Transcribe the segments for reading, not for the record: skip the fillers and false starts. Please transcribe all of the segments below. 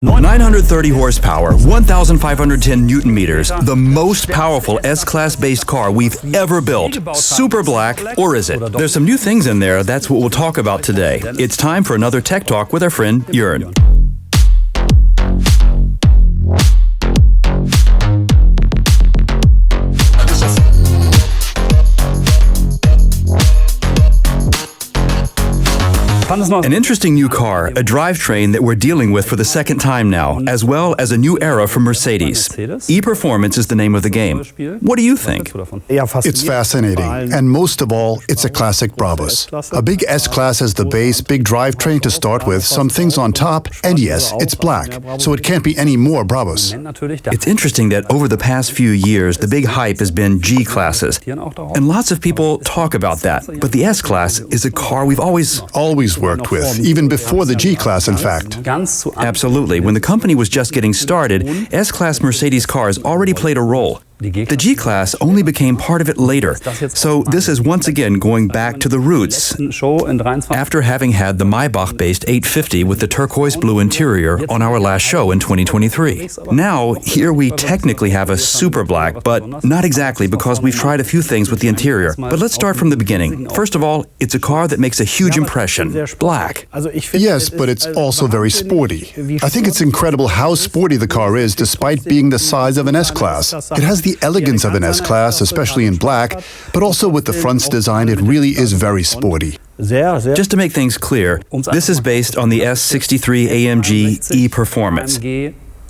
930 horsepower, 1,510 Newton meters, the most powerful S-Class-based car we've ever built. Super black, or is it? There's some new things in there, that's what we'll talk about today. It's time for another Tech Talk with our friend Jörn. An interesting new car, a drivetrain that we're dealing with for the second time now, as well as a new era from Mercedes. E-Performance is the name of the game. What do you think? It's fascinating, and most of all, it's a classic Brabus. A big S-Class as the base, big drivetrain to start with, some things on top, and yes, it's black, so it can't be any more Brabus. It's interesting that over the past few years, the big hype has been G-Classes, and lots of people talk about that, but the S-Class is a car we've always worked with, even before the G-Class, in fact. Absolutely. When the company was just getting started, S-Class Mercedes cars already played a role. The G-Class only became part of it later, so this is once again going back to the roots, after having had the Maybach-based 850 with the turquoise blue interior on our last show in 2023. Now, here we technically have a super black, but not exactly, because we've tried a few things with the interior. But let's start from the beginning. First of all, it's a car that makes a huge impression. Black. Yes, but it's also very sporty. I think it's incredible how sporty the car is, despite being the size of an S-Class. It has the elegance of an S-Class, especially in black, but also with the front's design, it really is very sporty. Just to make things clear, this is based on the S63-AMG E-Performance.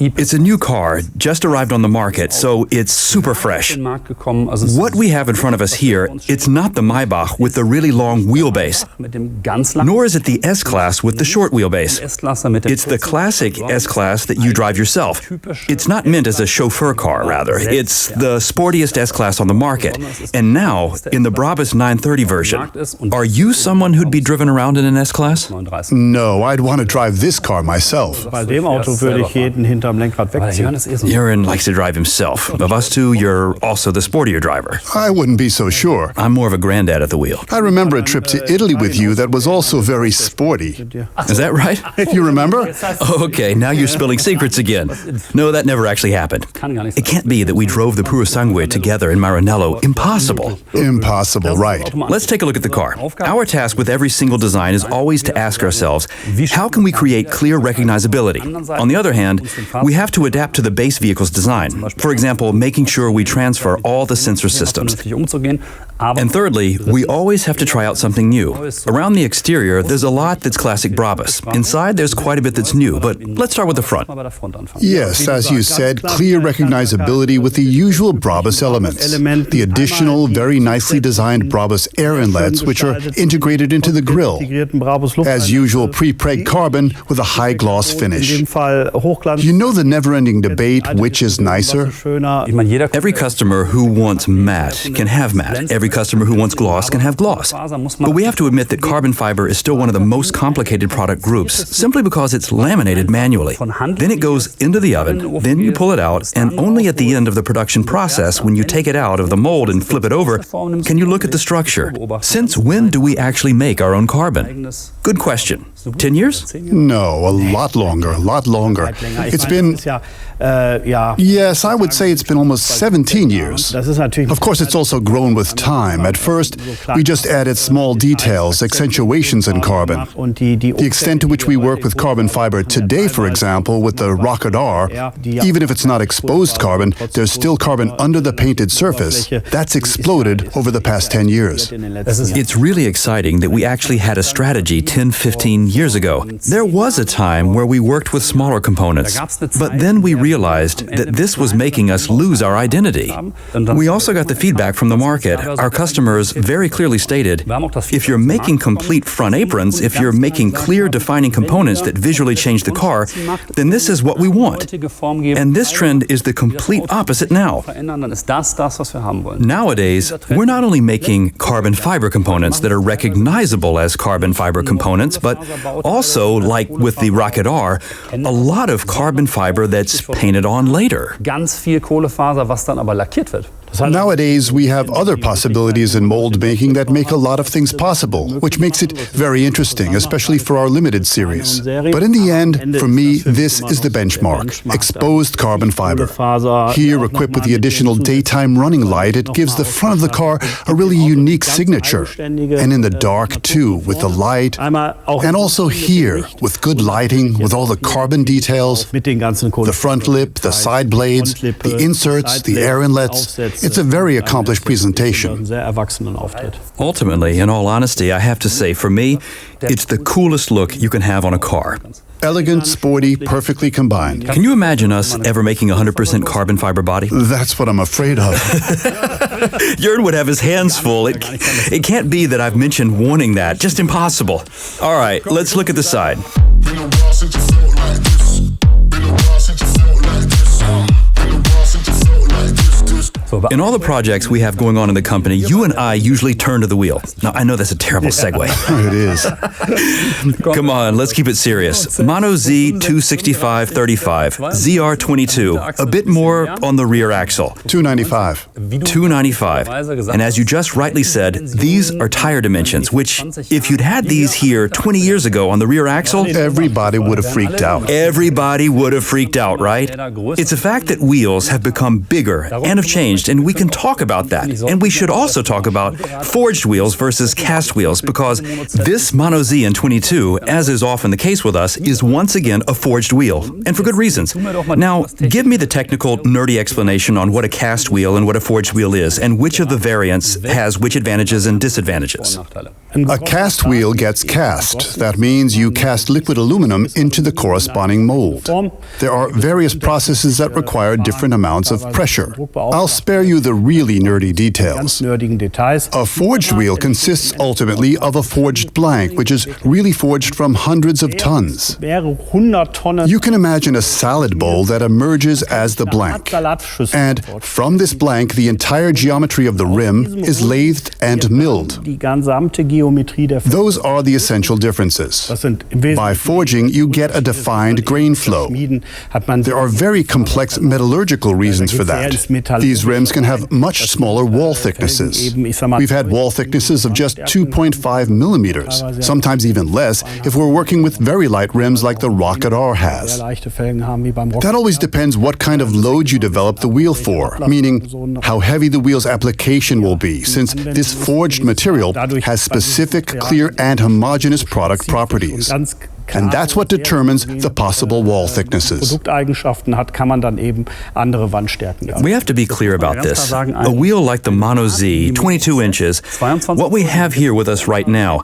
It's a new car, just arrived on the market, so it's super fresh. What we have in front of us here, it's not the Maybach with the really long wheelbase, nor is it the S-Class with the short wheelbase. It's the classic S-Class that you drive yourself. It's not meant as a chauffeur car, rather. It's the sportiest S-Class on the market. And now, in the Brabus 930 version, are you someone who'd be driven around in an S-Class? No, I'd want to drive this car myself. Jörn likes to drive himself. Of us two, you're also the sportier driver. I wouldn't be so sure. I'm more of a granddad at the wheel. I remember a trip to Italy with you that was also very sporty. Is that right? You remember? Okay, now you're spilling secrets again. No, that never actually happened. It can't be that we drove the Puro Sangue together in Maranello. Impossible. Impossible, right. Let's take a look at the car. Our task with every single design is always to ask ourselves, how can we create clear recognizability? On the other hand, we have to adapt to the base vehicle's design. For example, making sure we transfer all the sensor systems. And thirdly, we always have to try out something new. Around the exterior, there's a lot that's classic Brabus. Inside, there's quite a bit that's new, but let's start with the front. Yes, as you said, clear recognizability with the usual Brabus elements. The additional, very nicely designed Brabus air inlets, which are integrated into the grille. As usual, pre-preg carbon with a high gloss finish. You know the never-ending debate, which is nicer? Every customer who wants matte can have matte. Every customer who wants gloss can have gloss. But we have to admit that carbon fiber is still one of the most complicated product groups, simply because it's laminated manually. Then it goes into the oven, then you pull it out, and only at the end of the production process, when you take it out of the mold and flip it over, can you look at the structure. Since when do we actually make our own carbon? Good question. 10 years? No, a lot longer, a lot longer. It's been, yes, I would say it's been almost 17 years. Of course, it's also grown with time. At first, we just added small details, accentuations in carbon. The extent to which we work with carbon fiber today, for example, with the rocketr, even if it's not exposed carbon, there's still carbon under the painted surface. That's exploded over the past 10 years. It's really exciting that we actually had a strategy 10, 15 years ago. There was a time where we worked with smaller components, but then we realized that this was making us lose our identity. We also got the feedback from the market. Our customers very clearly stated, if you're making complete front aprons, if you're making clear defining components that visually change the car, then this is what we want. And this trend is the complete opposite now. Nowadays, we're not only making carbon fiber components that are recognizable as carbon fiber components, but also, like with the rocketr, a lot of carbon fiber that's painted on later. Nowadays, we have other possibilities in mold making that make a lot of things possible, which makes it very interesting, especially for our limited series. But in the end, for me, this is the benchmark: exposed carbon fiber. Here, equipped with the additional daytime running light, it gives the front of the car a really unique signature. And in the dark, too, with the light. And also here, with good lighting, with all the carbon details, the front lip, the side blades, the inserts, the air inlets. It's a very accomplished presentation. Ultimately, in all honesty, I have to say, for me, it's the coolest look you can have on a car. Elegant, sporty, perfectly combined. Can you imagine us ever making a 100% carbon fiber body? That's what I'm afraid of. Jörn would have his hands full. It can't be that I've mentioned wanting that. Just impossible. All right, let's look at the side. In all the projects we have going on in the company, you and I usually turn to the wheel. Now, I know that's a terrible segue. It is. Come on, let's keep it serious. Mono Z 265/35, ZR22, a bit more on the rear axle. 295. 295. And as you just rightly said, these are tire dimensions, which, if you'd had these here 20 years ago on the rear axle, everybody would have freaked out. Everybody would have freaked out, right? It's a fact that wheels have become bigger and have changed, and we can talk about that. And we should also talk about forged wheels versus cast wheels, because this Mono Z in 22, as is often the case with us, is once again a forged wheel, and for good reasons. Now, give me the technical, nerdy explanation on what a cast wheel and what a forged wheel is, and which of the variants has which advantages and disadvantages. A cast wheel gets cast. That means you cast liquid aluminum into the corresponding mold. There are various processes that require different amounts of pressure. I'll spare you the really nerdy details. A forged wheel consists ultimately of a forged blank, which is really forged from hundreds of tons. You can imagine a salad bowl that emerges as the blank. And from this blank, the entire geometry of the rim is lathed and milled. Those are the essential differences. By forging, you get a defined grain flow. There are very complex metallurgical reasons for that. These rims can have much smaller wall thicknesses. We've had wall thicknesses of just 2.5 millimeters, sometimes even less if we're working with very light rims like the rocketr has. That always depends what kind of load you develop the wheel for, meaning how heavy the wheel's application will be, since this forged material has specific, clear, and homogeneous product properties. And that's what determines the possible wall thicknesses. We have to be clear about this. A wheel like the Mono Z, 22 inches, what we have here with us right now,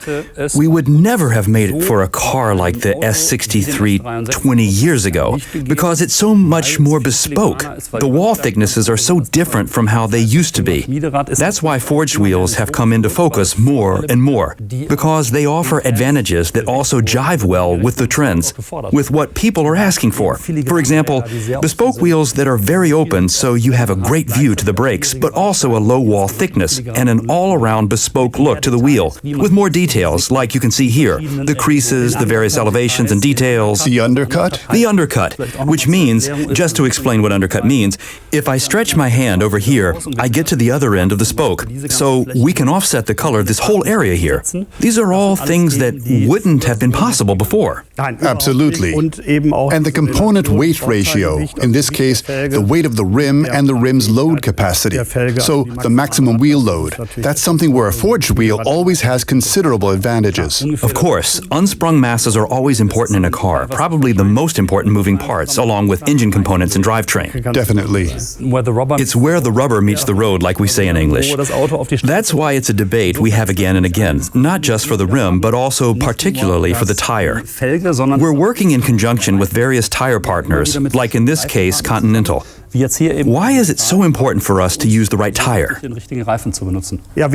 we would never have made it for a car like the S63 20 years ago, because it's so much more bespoke. The wall thicknesses are so different from how they used to be. That's why forged wheels have come into focus more and more, because they offer advantages that also jive well with the trends, with what people are asking for. For example, bespoke wheels that are very open so you have a great view to the brakes, but also a low wall thickness and an all-around bespoke look to the wheel, with more details like you can see here, the creases, the various elevations and details. The undercut? The undercut, which means, just to explain what undercut means, if I stretch my hand over here, I get to the other end of the spoke, so we can offset the color of this whole area here. These are all things that wouldn't have been possible before. Absolutely. And the component weight ratio, in this case, the weight of the rim and the rim's load capacity. So the maximum wheel load. That's something where a forged wheel always has considerable advantages. Of course, unsprung masses are always important in a car, probably the most important moving parts, along with engine components and drivetrain. Definitely. It's where the rubber meets the road, like we say in English. That's why it's a debate we have again and again, not just for the rim, but also particularly for the tire. We're working in conjunction with various tire partners, like in this case, Continental. Why is it so important for us to use the right tire?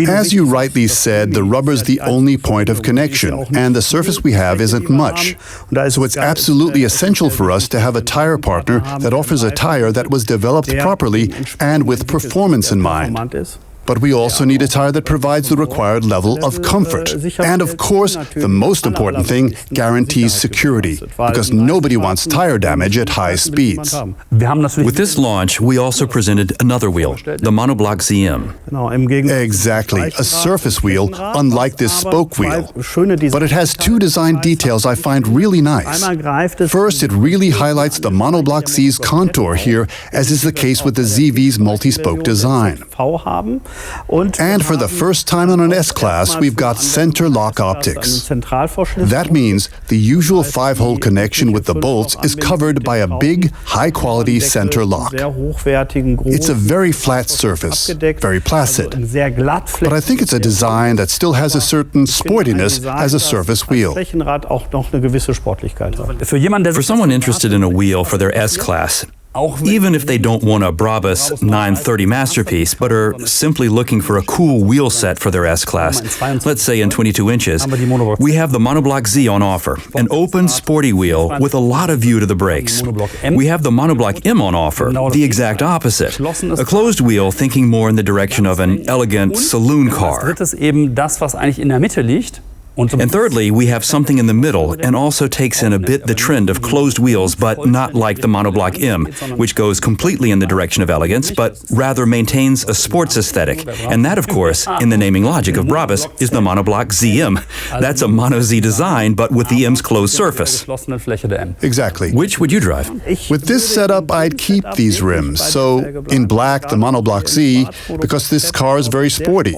As you rightly said, the rubber's the only point of connection, and the surface we have isn't much. So it's absolutely essential for us to have a tire partner that offers a tire that was developed properly and with performance in mind. But we also need a tire that provides the required level of comfort. And of course, the most important thing, guarantees security, because nobody wants tire damage at high speeds. With this launch, we also presented another wheel, the monoblock ZM. Exactly, a surface wheel, unlike this spoke wheel. But it has two design details I find really nice. First, it really highlights the monoblock Z's contour here, as is the case with the ZV's multi-spoke design. And for the first time on an S-Class, we've got center lock optics. That means the usual 5-hole connection with the bolts is covered by a big, high-quality center lock. It's a very flat surface, very placid. But I think it's a design that still has a certain sportiness as a surface wheel. For someone interested in a wheel for their S-Class, even if they don't want a Brabus 930 masterpiece, but are simply looking for a cool wheel set for their S-Class, let's say in 22 inches, we have the Monoblock Z on offer, an open, sporty wheel with a lot of view to the brakes. We have the Monoblock M on offer, the exact opposite, a closed wheel thinking more in the direction of an elegant saloon car. And thirdly, we have something in the middle and also takes in a bit the trend of closed wheels, but not like the Monoblock M, which goes completely in the direction of elegance, but rather maintains a sports aesthetic. And that, of course, in the naming logic of Brabus, is the Monoblock ZM. That's a Mono Z design, but with the M's closed surface. Exactly. Which would you drive? With this setup, I'd keep these rims. So, in black, the Monoblock Z, because this car is very sporty.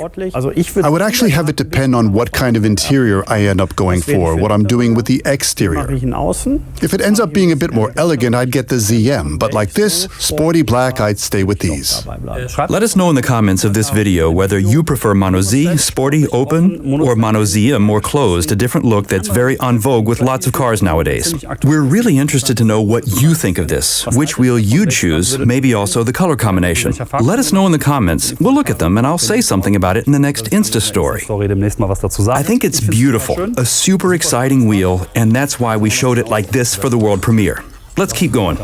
I would actually have it depend on what kind of interior I end up going for, what I'm doing with the exterior. If it ends up being a bit more elegant, I'd get the ZM, but like this, sporty black, I'd stay with these. Let us know in the comments of this video whether you prefer Mono Z, sporty, open, or Mono ZM, more closed, a different look that's very en vogue with lots of cars nowadays. We're really interested to know what you think of this, which wheel you'd choose, maybe also the color combination. Let us know in the comments. We'll look at them and I'll say something about it in the next Insta story. I think it's beautiful, a super exciting wheel, and that's why we showed it like this for the world premiere. Let's keep going.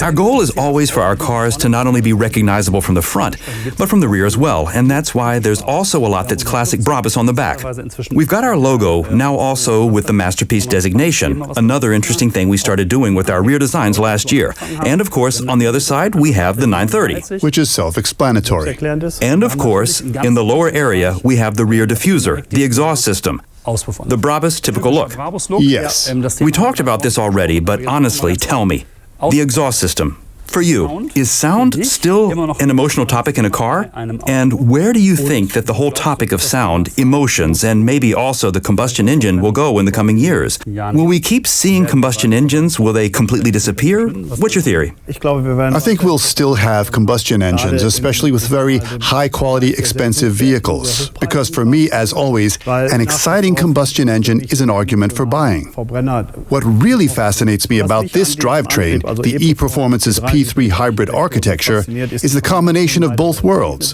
Our goal is always for our cars to not only be recognizable from the front, but from the rear as well, and that's why there's also a lot that's classic Brabus on the back. We've got our logo now also with the Masterpiece designation, another interesting thing we started doing with our rear designs last year. And of course, on the other side, we have the 930. Which is self-explanatory. And of course, in the lower area, we have the rear diffuser, the exhaust system. The Brabus typical look. Yes. We talked about this already, but honestly, tell me, the exhaust system, for you, is sound still an emotional topic in a car? And where do you think that the whole topic of sound, emotions, and maybe also the combustion engine will go in the coming years? Will we keep seeing combustion engines? Will they completely disappear? What's your theory? I think we'll still have combustion engines, especially with very high-quality, expensive vehicles. Because for me, as always, an exciting combustion engine is an argument for buying. What really fascinates me about this drivetrain, the E-Performance's P3 hybrid architecture, is the combination of both worlds.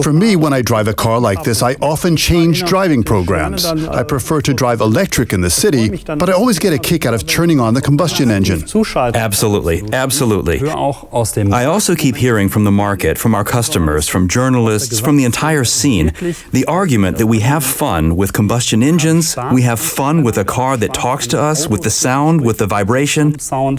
For me, when I drive a car like this, I often change driving programs. I prefer to drive electric in the city, but I always get a kick out of turning on the combustion engine. Absolutely, absolutely. I also keep hearing from the market, from our customers, from journalists, from the entire scene, the argument that we have fun with combustion engines, we have fun with a car that talks to us, with the sound, with the vibration,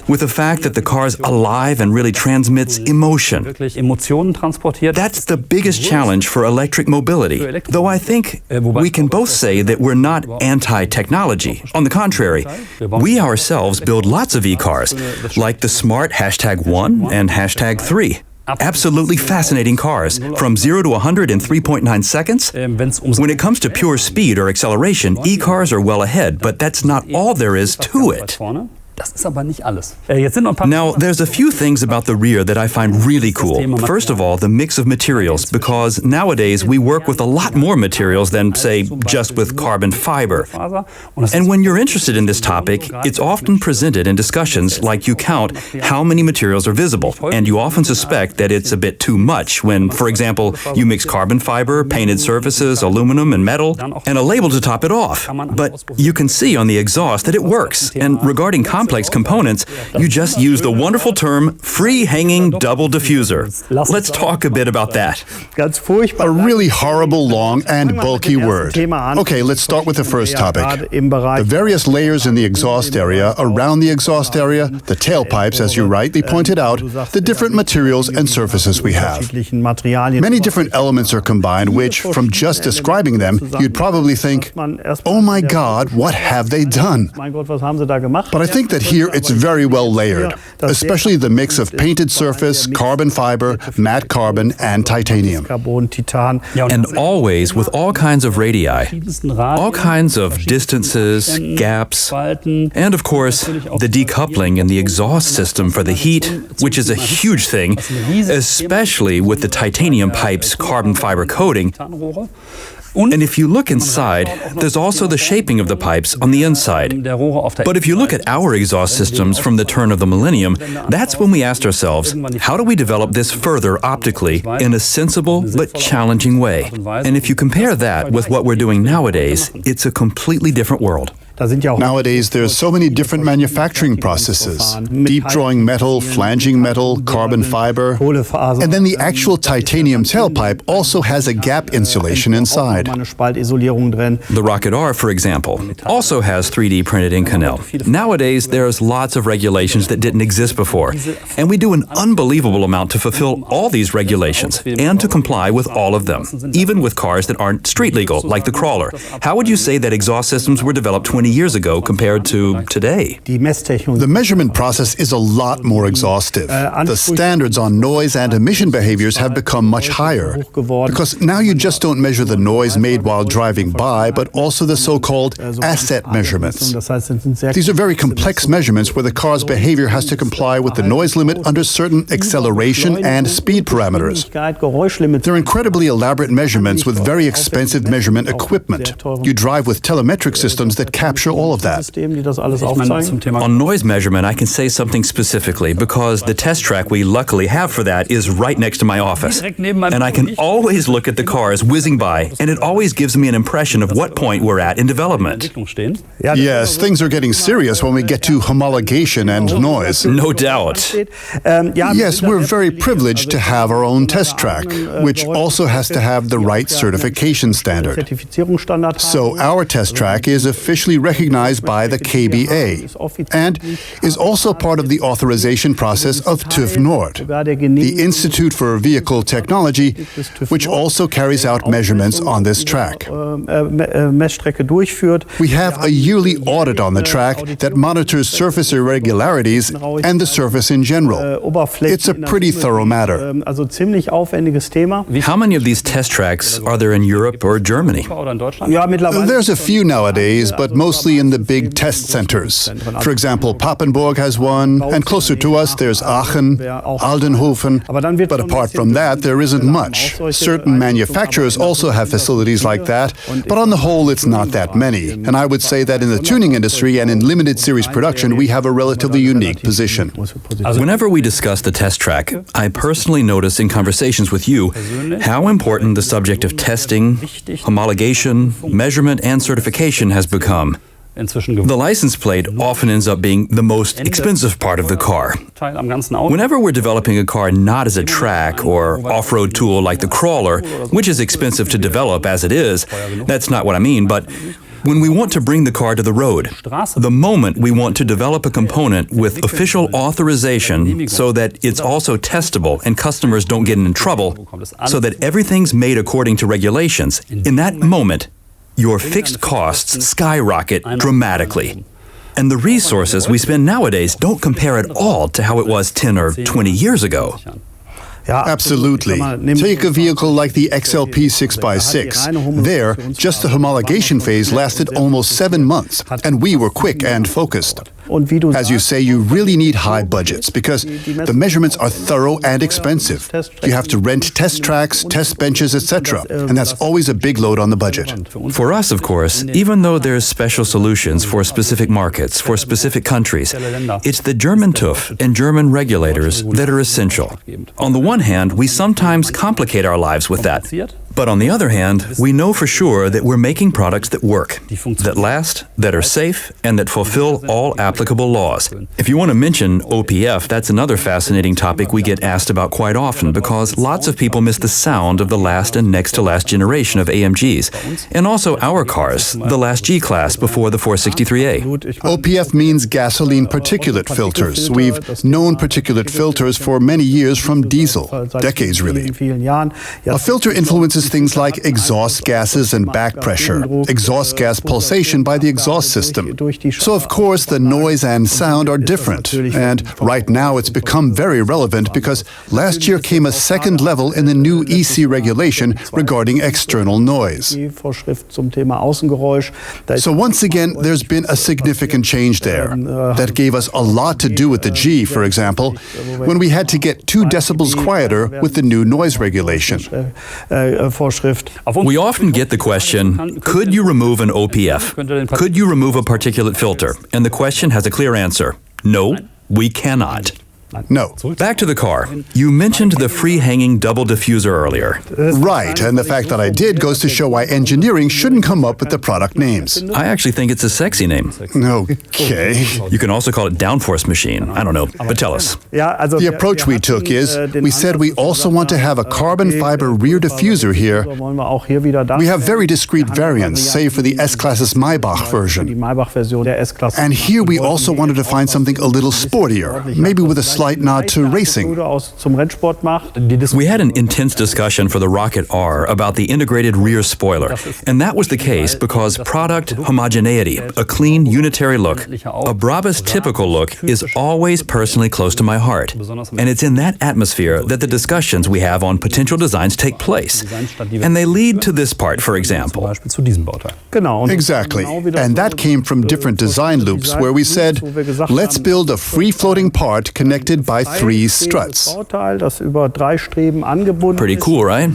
with the fact that the car's alive and really transmits emotion. That's the biggest challenge for electric mobility, though I think we can both say that we're not anti-technology. On the contrary, we ourselves build lots of e-cars, like the smart #1 and #3. Absolutely fascinating cars, from 0 to 100 in 3.9 seconds. When it comes to pure speed or acceleration, e-cars are well ahead, but that's not all there is to it. Now, there's a few things about the rear that I find really cool. First of all, the mix of materials, because nowadays we work with a lot more materials than, say, just with carbon fiber. And when you're interested in this topic, it's often presented in discussions like you count how many materials are visible, and you often suspect that it's a bit too much when, for example, you mix carbon fiber, painted surfaces, aluminum, and metal, and a label to top it off. But you can see on the exhaust that it works, and regarding compound complex components, you just use the wonderful term free-hanging double diffuser. Let's talk a bit about that. A really horrible, long, and bulky word. Okay, let's start with the first topic. The various layers in the exhaust area, around the exhaust area, the tailpipes, as you rightly pointed out, the different materials and surfaces we have. Many different elements are combined, which, from just describing them, you'd probably think, oh my God, what have they done? But I think that here it's very well layered, especially the mix of painted surface, carbon fiber, matte carbon, and titanium. And always with all kinds of radii, all kinds of distances, gaps, and of course, the decoupling in the exhaust system for the heat, which is a huge thing, especially with the titanium pipe's carbon fiber coating. And if you look inside, there's also the shaping of the pipes on the inside. But if you look at our exhaust systems from the turn of the millennium, that's when we asked ourselves, how do we develop this further optically in a sensible but challenging way? And if you compare that with what we're doing nowadays, it's a completely different world. Nowadays, there's so many different manufacturing processes. Deep drawing metal, flanging metal, carbon fiber, and then the actual titanium tailpipe also has a gap insulation inside. The rocketr, for example, also has 3D printed Inconel. Nowadays, there's lots of regulations that didn't exist before, and we do an unbelievable amount to fulfill all these regulations and to comply with all of them, even with cars that aren't street legal, like the crawler. How would you say that exhaust systems were developed 20 years ago compared to today? The measurement process is a lot more exhaustive. The standards on noise and emission behaviors have become much higher, because now you just don't measure the noise made while driving by, but also the so-called asset measurements. These are very complex measurements where the car's behavior has to comply with the noise limit under certain acceleration and speed parameters. They're incredibly elaborate measurements with very expensive measurement equipment. You drive with telemetric systems that capture all of that. On noise measurement, I can say something specifically because the test track we luckily have for that is right next to my office. And I can always look at the cars whizzing by, and it always gives me an impression of what point we're at in development. Yes, things are getting serious when we get to homologation and noise. No doubt. Yes, we're very privileged to have our own test track, which also has to have the right certification standard. So our test track is officially recognized by the KBA and is also part of the authorization process of TÜV Nord, the Institute for Vehicle Technology, which also carries out measurements on this track. We have a yearly audit on the track that monitors surface irregularities and the surface in general. It's a pretty thorough matter. How many of these test tracks are there in Europe or Germany? There's a few nowadays, but mostly in the big test centers. For example, Papenburg has one, and closer to us there's Aachen, Aldenhofen, but apart from that there isn't much. Certain manufacturers also have facilities like that, but on the whole it's not that many. And I would say that in the tuning industry and in limited series production we have a relatively unique position. Whenever we discuss the test track, I personally notice in conversations with you how important the subject of testing, homologation, measurement, and certification has become. The license plate often ends up being the most expensive part of the car. Whenever we're developing a car not as a track or off-road tool like the crawler, which is expensive to develop as it is, that's not what I mean, but when we want to bring the car to the road, the moment we want to develop a component with official authorization so that it's also testable and customers don't get in trouble, so that everything's made according to regulations, in that moment, your fixed costs skyrocket dramatically. And the resources we spend nowadays don't compare at all to how it was 10 or 20 years ago. Absolutely. Take a vehicle like the XLP 6x6. There, just the homologation phase lasted almost 7 months, and we were quick and focused. As you say, you really need high budgets because the measurements are thorough and expensive. You have to rent test tracks, test benches, etc., and that's always a big load on the budget. For us, of course, even though there's special solutions for specific markets, for specific countries, it's the German TÜV and German regulators that are essential. On the one hand, we sometimes complicate our lives with that. But on the other hand, we know for sure that we're making products that work, that last, that are safe, and that fulfill all applicable laws. If you want to mention OPF, that's another fascinating topic we get asked about quite often because lots of people miss the sound of the last and next to last generation of AMGs, and also our cars, the last G-Class before the 463A. OPF means gasoline particulate filters. We've known particulate filters for many years from diesel, decades really. A filter influences things like exhaust gases and back pressure, exhaust gas pulsation by the exhaust system. So of course the noise and sound are different, and right now it's become very relevant because last year came a second level in the new EC regulation regarding external noise. So once again, there's been a significant change there. That gave us a lot to do with the G, for example, when we had to get 2 decibels quieter with the new noise regulation. We often get the question, could you remove an OPF? Could you remove a particulate filter? And the question has a clear answer. No, we cannot. No. Back to the car. You mentioned the free-hanging double diffuser earlier. Right, and the fact that I did goes to show why engineering shouldn't come up with the product names. I actually think it's a sexy name. Okay. You can also call it downforce machine. I don't know, but tell us. The approach we took is, we said we also want to have a carbon fiber rear diffuser here. We have very discrete variants, say for the S-Class's Maybach version. And here we also wanted to find something a little sportier, maybe with a slight nod to racing. We had an intense discussion for the rocketr about the integrated rear spoiler, and that was the case because product homogeneity, a clean unitary look, a Brabus typical look is always personally close to my heart, and it's in that atmosphere that the discussions we have on potential designs take place, and they lead to this part, for example. Exactly, and that came from different design loops where we said, let's build a free-floating part connected by 3 struts. Pretty cool, right?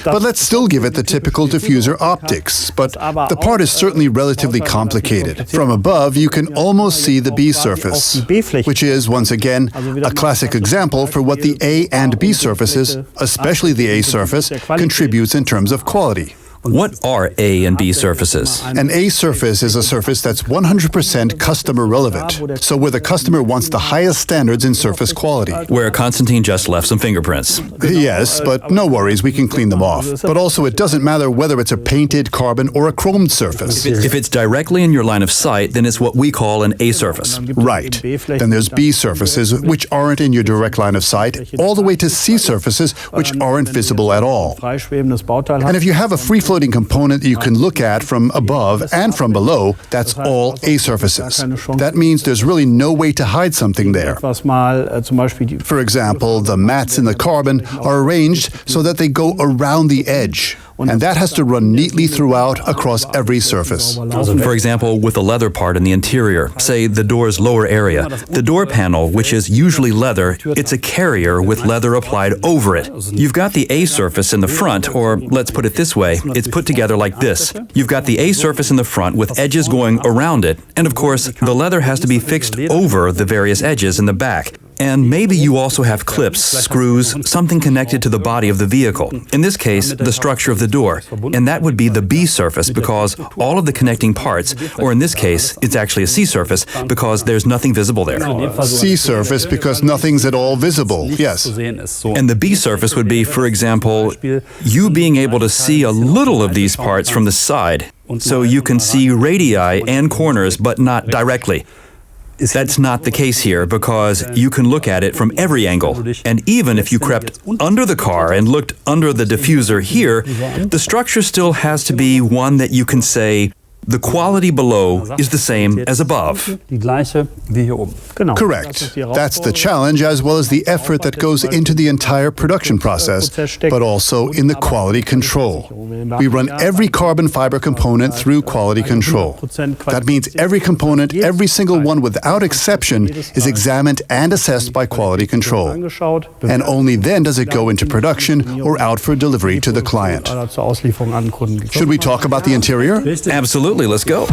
But let's still give it the typical diffuser optics. But the part is certainly relatively complicated. From above, you can almost see the B surface, which is, once again, a classic example for what the A and B surfaces, especially the A surface, contributes in terms of quality. What are A and B surfaces? An A surface is a surface that's 100% customer relevant, so where the customer wants the highest standards in surface quality. Where Constantin just left some fingerprints. Yes, but no worries, we can clean them off. But also it doesn't matter whether it's a painted, carbon, or a chromed surface. If it's directly in your line of sight, then it's what we call an A surface. Right. Then there's B surfaces, which aren't in your direct line of sight, all the way to C surfaces, which aren't visible at all. And if you have a free-floating component that you can look at from above and from below, that's all A surfaces. That means there's really no way to hide something there. For example, the mats in the carbon are arranged so that they go around the edge. And that has to run neatly throughout across every surface. For example, with the leather part in the interior, say the door's lower area, the door panel, which is usually leather, it's a carrier with leather applied over it. You've got the A surface in the front, or let's put it this way, it's put together like this. You've got the A surface in the front with edges going around it, and of course, the leather has to be fixed over the various edges in the back. And maybe you also have clips, screws, something connected to the body of the vehicle. In this case, the structure of the door. And that would be the B surface because all of the connecting parts, or in this case, it's actually a C surface because there's nothing visible there. C surface because nothing's at all visible, yes. And the B surface would be, for example, you being able to see a little of these parts from the side. So you can see radii and corners, but not directly. That's not the case here because you can look at it from every angle. And even if you crept under the car and looked under the diffuser here, the structure still has to be one that you can say, the quality below is the same as above. Correct. That's the challenge as well as the effort that goes into the entire production process, but also in the quality control. We run every carbon fiber component through quality control. That means every component, every single one without exception, is examined and assessed by quality control. And only then does it go into production or out for delivery to the client. Should we talk about the interior? Absolutely. Let's go.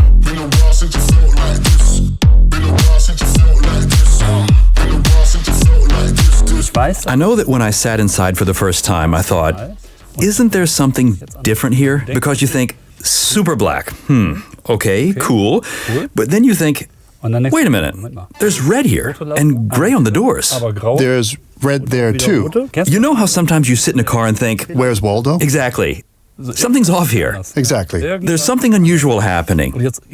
I know that when I sat inside for the first time, I thought, isn't there something different here? Because you think, super black, okay, cool. But then you think, wait a minute, there's red here and gray on the doors. There's red there too. You know how sometimes you sit in a car and think, Where's Waldo? Exactly. Something's off here. Exactly. There's something unusual happening.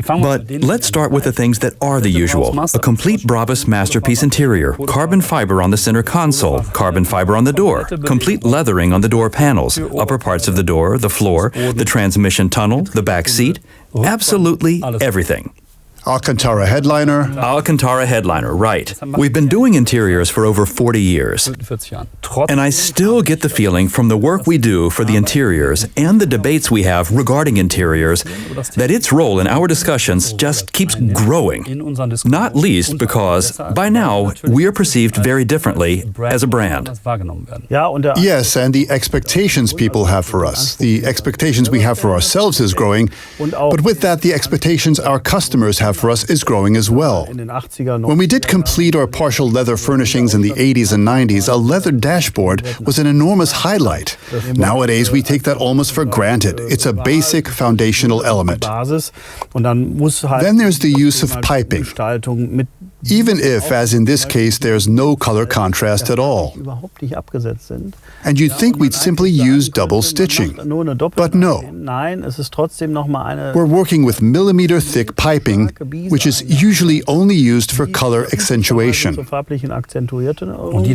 But let's start with the things that are the usual. A complete BRABUS masterpiece interior, carbon fiber on the center console, carbon fiber on the door, complete leathering on the door panels, upper parts of the door, the floor, the transmission tunnel, the back seat, absolutely everything. Alcantara headliner. Alcantara headliner, right. We've been doing interiors for over 40 years. And I still get the feeling from the work we do for the interiors and the debates we have regarding interiors that its role in our discussions just keeps growing. Not least because, by now, we are perceived very differently as a brand. Yes, and the expectations people have for us, the expectations we have for ourselves is growing, but with that, the expectations our customers have for us is growing as well. When we did complete or partial leather furnishings in the 80s and 90s, a leather dashboard was an enormous highlight. Nowadays, we take that almost for granted. It's a basic foundational element. Then there's the use of piping. Even if, as in this case, there's no color contrast at all. And you'd think we'd simply use double stitching. But no. We're working with millimeter-thick piping, which is usually only used for color accentuation.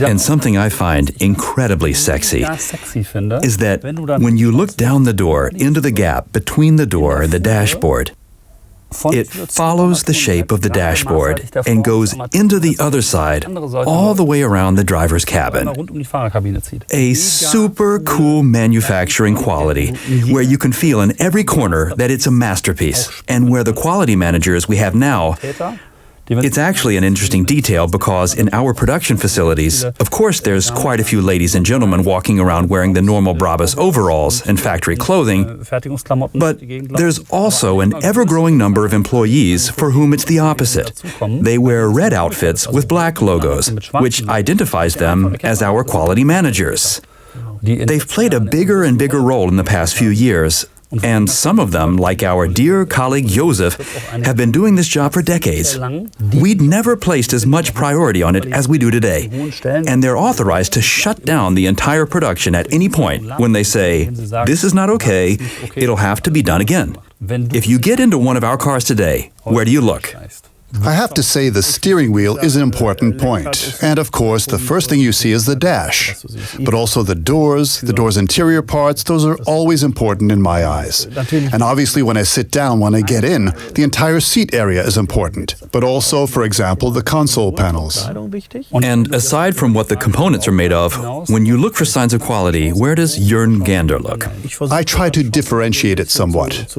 And something I find incredibly sexy is that when you look down the door into the gap between the door and the dashboard, it follows the shape of the dashboard and goes into the other side, all the way around the driver's cabin. A super cool manufacturing quality where you can feel in every corner that it's a masterpiece, and where the quality managers we have now, it's actually an interesting detail because in our production facilities, of course there's quite a few ladies and gentlemen walking around wearing the normal BRABUS overalls and factory clothing, but there's also an ever-growing number of employees for whom it's the opposite. They wear red outfits with black logos, which identifies them as our quality managers. They've played a bigger and bigger role in the past few years. And some of them, like our dear colleague Josef, have been doing this job for decades. We'd never placed as much priority on it as we do today. And they're authorized to shut down the entire production at any point when they say, this is not okay, it'll have to be done again. If you get into one of our cars today, where do you look? I have to say the steering wheel is an important point. And of course, the first thing you see is the dash. But also the doors interior parts, those are always important in my eyes. And obviously when I sit down, when I get in, the entire seat area is important. But also, for example, the console panels. And aside from what the components are made of, when you look for signs of quality, where does Jörn Gander look? I try to differentiate it somewhat.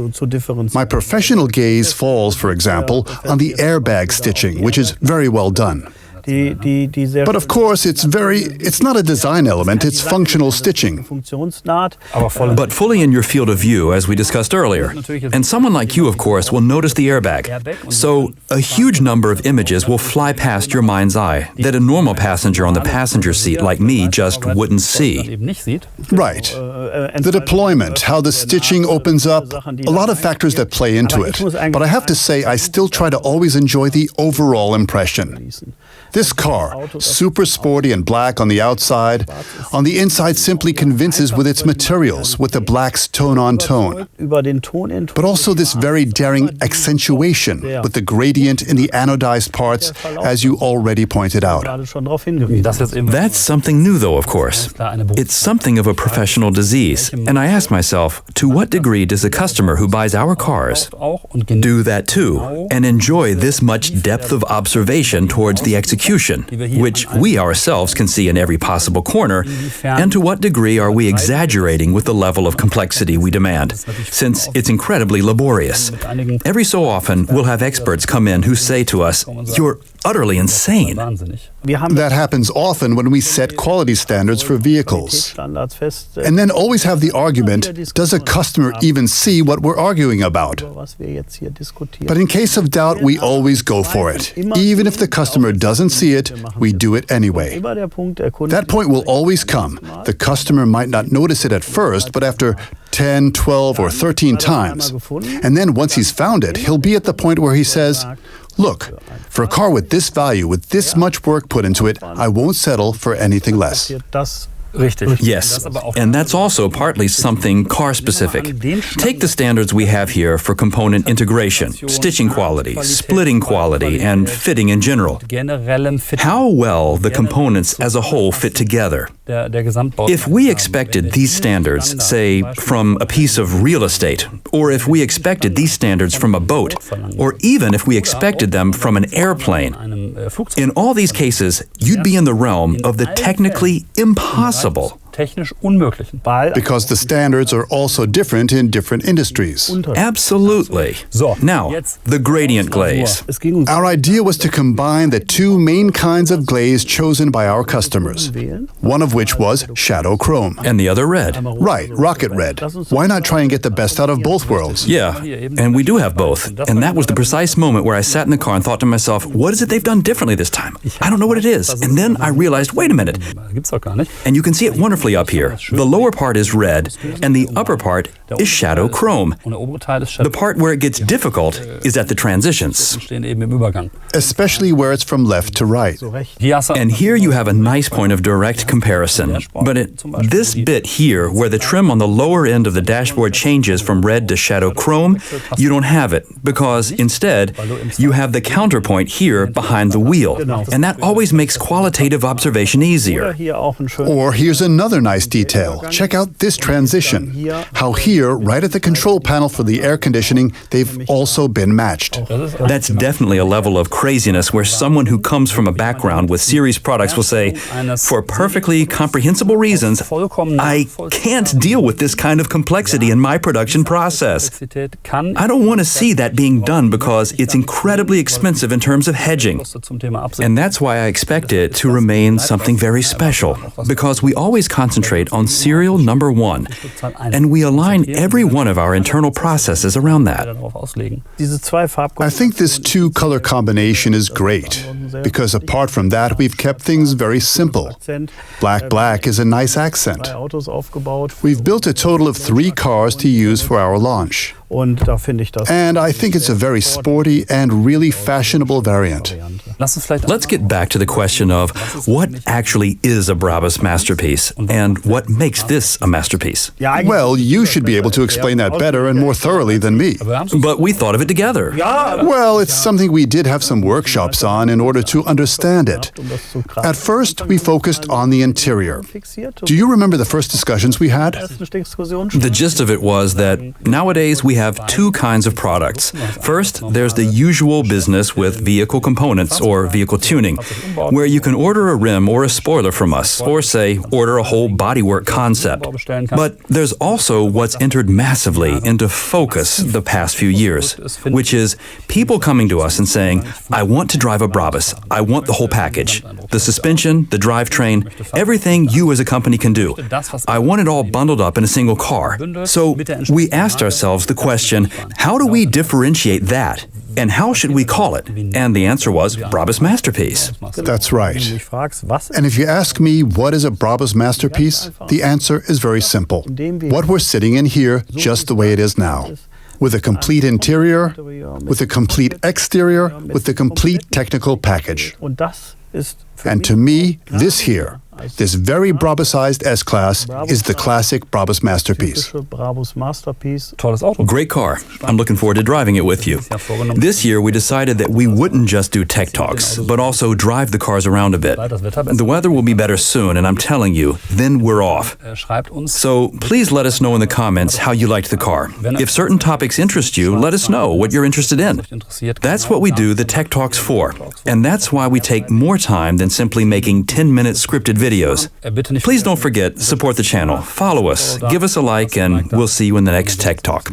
My professional gaze falls, for example, on the airbag stitching, which is very well done. But of course, it's not a design element, it's functional stitching. But fully in your field of view, as we discussed earlier. And someone like you, of course, will notice the airbag. So a huge number of images will fly past your mind's eye that a normal passenger on the passenger seat like me just wouldn't see. Right. The deployment, how the stitching opens up, a lot of factors that play into it. But I have to say, I still try to always enjoy the overall impression. This car, super sporty and black on the outside, on the inside simply convinces with its materials, with the blacks tone on tone. But also this very daring accentuation with the gradient in the anodized parts, as you already pointed out. That's something new though, of course. It's something of a professional disease. And I ask myself, to what degree does a customer who buys our cars do that too, and enjoy this much depth of observation towards the execution, which we ourselves can see in every possible corner, and to what degree are we exaggerating with the level of complexity we demand, since it's incredibly laborious. Every so often, we'll have experts come in who say to us, "You're utterly insane. That happens often when we set quality standards for vehicles. And then always have the argument, does a customer even see what we're arguing about? But in case of doubt, we always go for it. Even if the customer doesn't see it, we do it anyway. That point will always come. The customer might not notice it at first, but after 10, 12, or 13 times. And then once he's found it, he'll be at the point where he says, look, for a car with this value, with this much work put into it, I won't settle for anything less. Yes, and that's also partly something car-specific. Take the standards we have here for component integration, stitching quality, splitting quality, and fitting in general. How well the components as a whole fit together. If we expected these standards, say, from a piece of real estate, or if we expected these standards from a boat, or even if we expected them from an airplane, in all these cases, you'd be in the realm of the technically impossible. Because the standards are also different in different industries. Absolutely. Now, the gradient glaze. Our idea was to combine the two main kinds of glaze chosen by our customers, one of which was shadow chrome. And the other red. Right, rocket red. Why not try and get the best out of both worlds? Yeah, and we do have both. And that was the precise moment where I sat in the car and thought to myself, what is it they've done differently this time? I don't know what it is. And then I realized, wait a minute. And you can see it wonderfully up here. The lower part is red, and the upper part is shadow chrome. The part where it gets difficult is at the transitions. Especially where it's from left to right. And here you have a nice point of direct comparison. But at this bit here, where the trim on the lower end of the dashboard changes from red to shadow chrome, you don't have it, because instead, you have the counterpoint here behind the wheel. And that always makes qualitative observation easier. Or here's another nice detail. Check out this transition. How here, right at the control panel for the air conditioning, they've also been matched. That's definitely a level of craziness where someone who comes from a background with series products will say, for perfectly comprehensible reasons, I can't deal with this kind of complexity in my production process. I don't want to see that being done because it's incredibly expensive in terms of hedging. And that's why I expect it to remain something very special, because we always concentrate on serial number 1, and we align every one of our internal processes around that. I think this two-color combination is great, because apart from that, we've kept things very simple. Black is a nice accent. We've built a total of 3 cars to use for our launch. And I think it's a very sporty and really fashionable variant. Let's get back to the question of what actually is a Brabus masterpiece and what makes this a masterpiece. Well, you should be able to explain that better and more thoroughly than me. But we thought of it together. Well, it's something we did have some workshops on in order to understand it. At first, we focused on the interior. Do you remember the first discussions we had? The gist of it was that nowadays we have 2 kinds of products. First, there's the usual business with vehicle components or vehicle tuning, where you can order a rim or a spoiler from us, or say, order a whole bodywork concept. But there's also what's entered massively into focus the past few years, which is people coming to us and saying, I want to drive a Brabus. I want the whole package. The suspension, the drivetrain, everything you as a company can do. I want it all bundled up in a single car. So we asked ourselves the question, how do we differentiate that? And how should we call it? And the answer was Brabus masterpiece. That's right. And if you ask me what is a Brabus masterpiece, the answer is very simple. What we're sitting in here, just the way it is now. With a complete interior, with a complete exterior, with a complete technical package. And to me, this here, this very Brabusized S-Class is the classic Brabus masterpiece. Great car. I'm looking forward to driving it with you. This year, we decided that we wouldn't just do tech talks, but also drive the cars around a bit. The weather will be better soon, and I'm telling you, then we're off. So please let us know in the comments how you liked the car. If certain topics interest you, let us know what you're interested in. That's what we do the tech talks for, and that's why we take more time than simply making 10-minute scripted videos. Please don't forget, support the channel, follow us, give us a like, and we'll see you in the next Tech Talk.